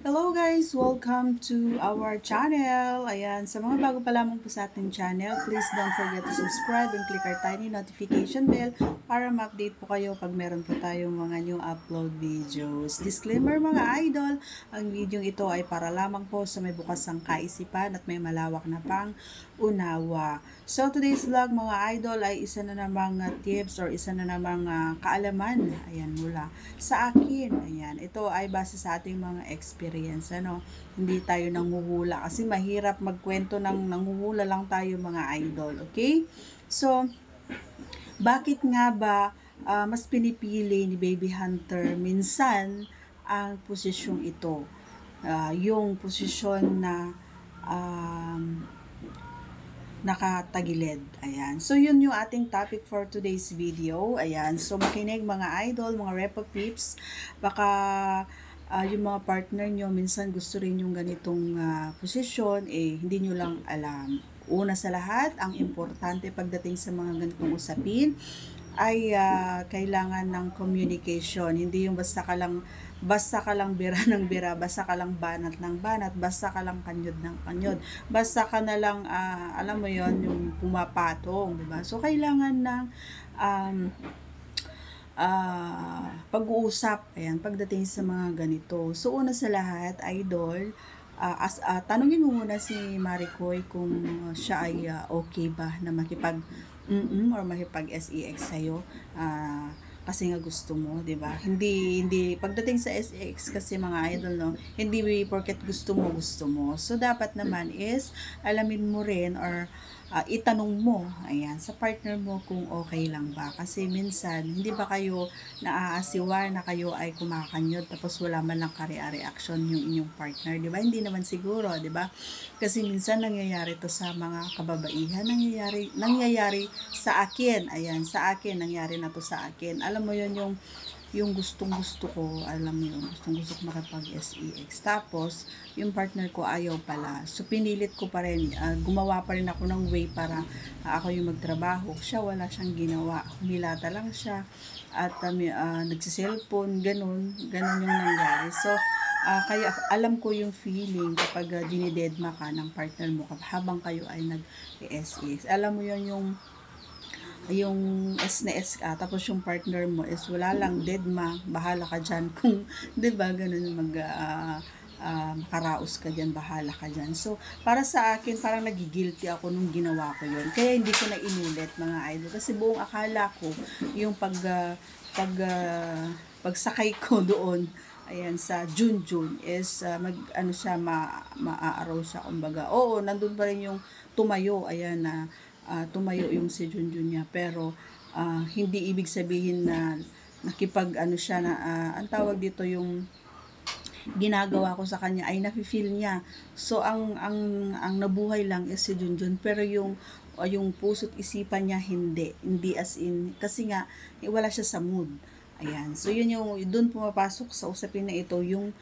Hello guys! Welcome to our channel. Ayan, sa mga bago pa lamang po sa ating channel, please don't forget to subscribe and click our tiny notification bell para ma-update po kayo pag meron po tayong mga new upload videos. Disclaimer mga idol, ang video ito ay para lamang po sa may bukas ang kaisipan at may malawak na pang unawa. So today's vlog mga idol ay isa na namang tips or isa na namang kaalaman. Ayan, mula sa akin. Ayan, ito ay base sa ating mga experience. Ano, hindi tayo nanghuhula kasi mahirap magkwento ng nanghuhula lang tayo mga idol. Okay? So, bakit nga ba mas pinipili ni Baby Hunter minsan ang posisyong ito? Yung posisyon na um, nakatagilid. Ayan. So, yun yung ating topic for today's video. Ayan. So, makinig mga idol, mga Repo Peeps. Baka yung mga partner nyo, minsan gusto rin yung ganitong posisyon, hindi nyo lang alam. Una sa lahat, ang importante pagdating sa mga ganitong usapin, ay kailangan ng communication. Hindi yung basta ka lang bira ng bira, basta ka lang banat ng banat, basta ka lang kanyod ng kanyod, basta ka na lang alam mo yon yung pumapatong, di ba? So kailangan ng um, pag-uusap ayan pagdating sa mga ganito. So una sa lahat, idol, tanungin mo muna si Maricoy kung siya ay okay ba na makipag or makipag SEX sa'yo. Kasi nga gusto mo, 'di ba? Hindi pagdating sa SEX kasi mga idol no, hindi porket gusto mo. So dapat naman is alamin mo rin or itanong mo ayan sa partner mo kung okay lang ba kasi minsan hindi ba kayo naaasiwa na kayo ay kumakanyod tapos wala man lang reaction yung inyong partner, 'di ba? Hindi naman siguro, 'di ba? Kasi minsan nangyayari to sa mga kababaihan, nangyayari sa akin. Ayan, sa akin nangyari na to sa akin. Alam mo 'yon yung gustong-gusto ko, alam mo yun, gustong-gusto ko makapag-SEX. Tapos, yung partner ko ayaw pala. So, pinilit ko pa rin, gumawa pa rin ako ng way para ako yung magtrabaho. Siya, wala siyang ginawa. Humilata lang siya at nagsiselfone, ganun yung nangyari. So, kaya alam ko yung feeling kapag dinidedma ka ng partner mo habang kayo ay nag-SEX. Alam mo yun yung S na S ka, tapos yung partner mo is wala lang, dead ma, bahala ka dyan. Kung, di ba, ganun makaraos ka dyan, bahala ka dyan. So, para sa akin, parang nagigilty ako nung ginawa ko yun. Kaya hindi ko na inulit, mga idol. Kasi buong akala ko, yung pagsakay ko doon, ayan, sa Junjun is ano siya, maaaraw siya, kumbaga. Oo, nandun pa rin yung tumayo, ayan, na tumayo yung si Junjun niya, pero hindi ibig sabihin na nakipag ano siya na ang tawag dito yung ginagawa ko sa kanya ay nafi-feel niya. So ang nabuhay lang is si Junjun, pero yung puso't isipan niya hindi as in kasi nga wala siya sa mood. Ayan. So yun yung doon pumapasok sa usapin na ito yung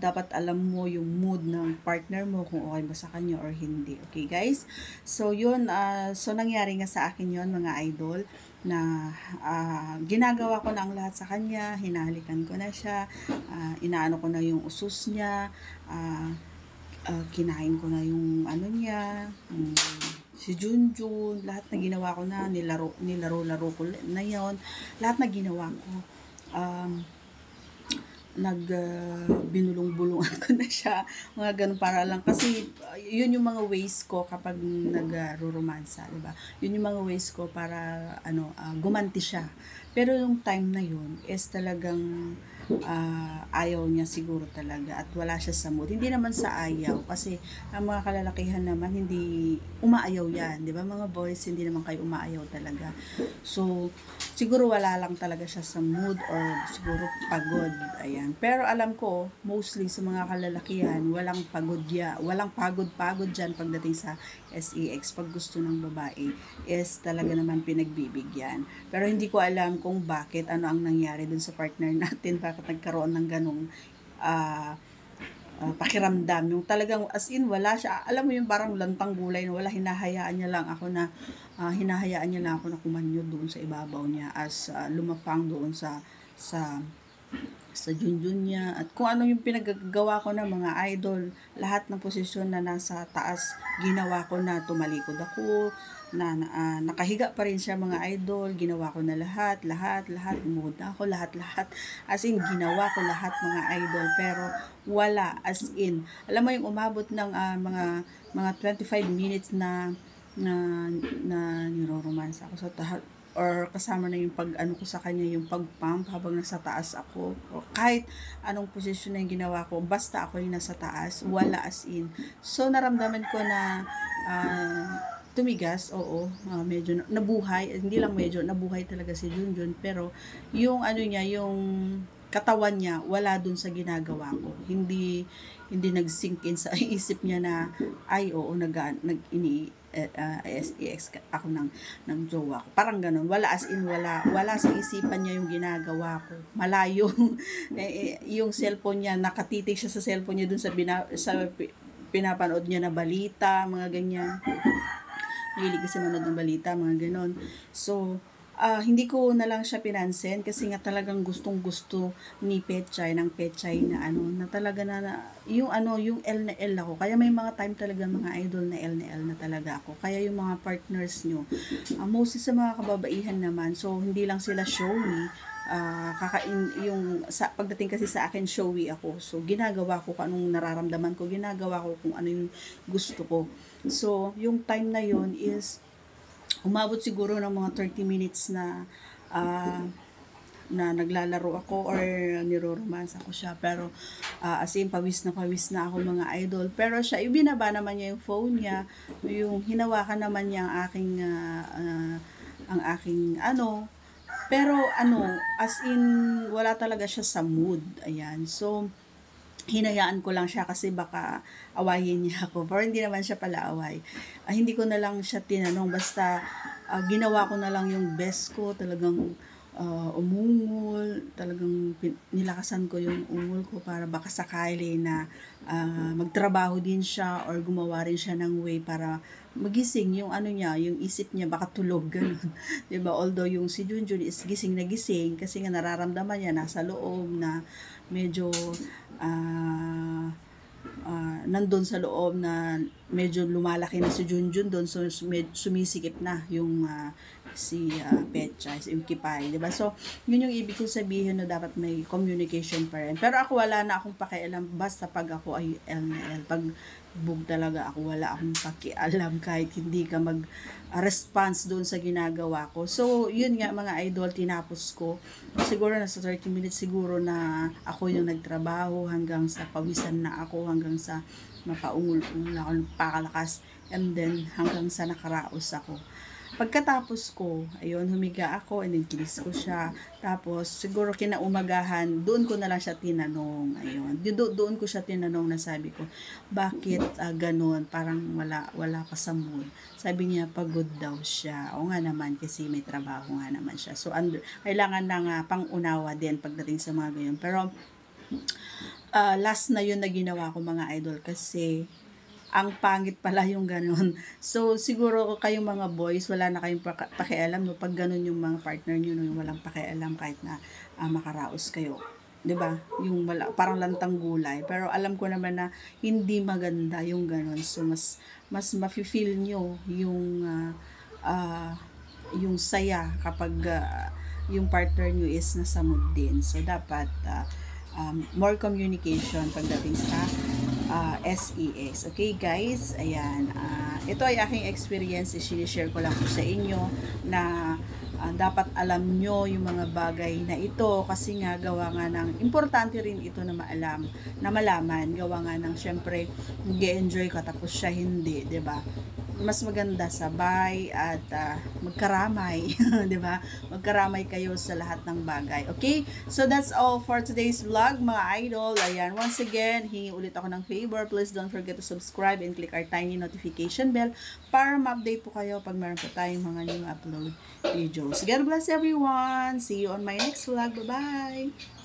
dapat alam mo yung mood ng partner mo kung okay ba sa kanya or hindi. Okay, guys? So yun so nangyari nga sa akin yun mga idol na ginagawa ko na ang lahat sa kanya, hinahalikan ko na siya, inaano ko na yung usus niya, kinain ko na yung ano niya, si Junjun, lahat na ginawa ko na, nilaro ko na yon, lahat na ginawa ko. Binulong-bulungan ko na siya, mga ganun para lang kasi yun yung mga ways ko kapag nagro-romansa, di ba? Yun yung mga ways ko para gumanti siya. Pero yung time na yun is talagang ayaw niya siguro talaga at wala siya sa mood. Hindi naman sa ayaw kasi ang mga kalalakihan naman hindi umaayaw yan, di ba? Mga boys hindi naman kayo umaayaw talaga. So siguro wala lang talaga siya sa mood or siguro pagod. Ayan. Pero alam ko, mostly sa mga kalalakihan, walang pagod-pagod dyan pagdating sa SEX. Pag gusto ng babae, is talaga naman pinagbibigyan. Pero hindi ko alam kung bakit, ano ang nangyari dun sa partner natin, bakit nagkaroon ng ganong pakiramdam. Yung talagang as in wala siya. Alam mo yung parang lantang gulay na wala, hinahayaan niya lang ako na kumanyod doon sa ibabaw niya as lumapang doon sa sa Junjun niya at kung ano yung pinagagawa ko ng mga idol, lahat ng posisyon na nasa taas ginawa ko na, tumalikod ako nakahiga pa rin siya mga idol, ginawa ko na lahat, umuod na ako lahat, as in ginawa ko lahat mga idol, pero wala, as in alam mo yung umabot ng mga 25 minutes na niro-romance ako sa or kasama na yung pag ano ko sa kanya, yung pag-pump habang nasa taas ako, o kahit anong posisyon na yung ginawa ko, basta ako yung nasa taas, wala, as in. So naramdaman ko na tumigas, oo, medyo nabuhay, hindi lang medyo, nabuhay talaga si Junjun, pero yung ano niya, yung katawan niya, wala dun sa ginagawa ko. Hindi nag-sink in sa isip niya na, ay, oo, SEX ako ng jowa ko. Parang ganun. Wala, as in, wala sa isipan niya yung ginagawa ko. Malayo. Yung cellphone niya, nakatitig siya sa cellphone niya dun sa pinapanood niya na balita, mga ganyan. Mahilig kasi manood ng balita, mga ganon. So, hindi ko na lang siya pinansin kasi nga talagang gustong-gusto ni Petchay na talaga yung L na L ako. Kaya may mga time talaga mga idol na L na talaga ako. Kaya yung mga partners nyo, mostly sa mga kababaihan naman, so hindi lang sila showy, pagdating kasi sa akin, showy ako. So ginagawa ko kung anong nararamdaman ko, ginagawa ko kung ano yung gusto ko. So yung time na yon is umabot siguro ng mga 30 minutes na naglalaro ako or niro-romance ako siya, pero as in pawis na ako mga idol, pero siya ibinaba naman niya yung phone niya, yung hinawakan naman niya ang aking pero as in wala talaga siya sa mood, ayan. So hinayaan ko lang siya kasi baka awayin niya ako. Pero hindi naman siya pala away. Hindi ko na lang siya tinanong. Basta ginawa ko na lang yung best ko. Talagang umungol. Talagang nilakasan ko yung ungol ko para baka sakali na magtrabaho din siya or gumawa rin siya ng way para magising yung yung isip niya, baka tulog, ganun. Diba? Although yung si Junjun is gising na gising kasi nga nararamdaman niya nasa loob na medyo nandun sa loob na medyo lumalaki na si Junjun doon, so sumisikip na yung si Petchay, yung Kipay, diba? So yun yung ibig kong sabihin na dapat may communication pa rin. Pero ako wala na akong pakialam, basta pag ako ay L na L, pag bug talaga ako, wala akong pakialam kahit hindi ka response doon sa ginagawa ko. So yun nga mga idol, tinapos ko siguro nasa 30 minutes siguro na ako yung nagtrabaho hanggang sa pawisan na ako, hanggang sa mapaungol-ungol ako, pakalakas, and then hanggang sa nakaraos ako. Pagkatapos ko, ayun, humiga ako, and then kinis ko siya. Tapos, siguro kinaumagahan, doon ko na lang siya tinanong. Ayun, doon ko siya tinanong na sabi ko, bakit ganun? Parang wala pa sa mood. Sabi niya, pagod daw siya. O nga naman, kasi may trabaho nga naman siya. So, kailangan ng pang-unawa din pagdating sa mga ganyan. Pero, last na yun na ginawa ko mga idol kasi ang pangit pala yung ganun. So, siguro kayong mga boys, wala na kayong pakialam, no? Pag ganun yung mga partner nyo, no? Yung walang pakialam kahit na makaraos kayo. 'Di ba? Yung parang lantang gulay. Pero alam ko naman na hindi maganda yung ganun. So, mas mafe-feel nyo yung saya kapag yung partner nyo is nasa mood din. So, dapat more communication pagdating sa SEX. Okay guys, ayan. Ito ay aking experience, sinishare ko lang po sa inyo na dapat alam nyo yung mga bagay na ito kasi nga gawa nga ng importante rin ito na malaman, gawa nga ng syempre nag-enjoy ka tapos siya hindi, 'di ba? Mas maganda sabay at magkaramay, 'di ba? Magkaramay kayo sa lahat ng bagay. Okay? So that's all for today's vlog, mga idol. Ayan, once again, hingi ulit ako ng favor. Please don't forget to subscribe and click our tiny notification bell para ma-update po kayo pag meron po tayong mga new upload videos. God bless everyone. See you on my next vlog. Bye-bye.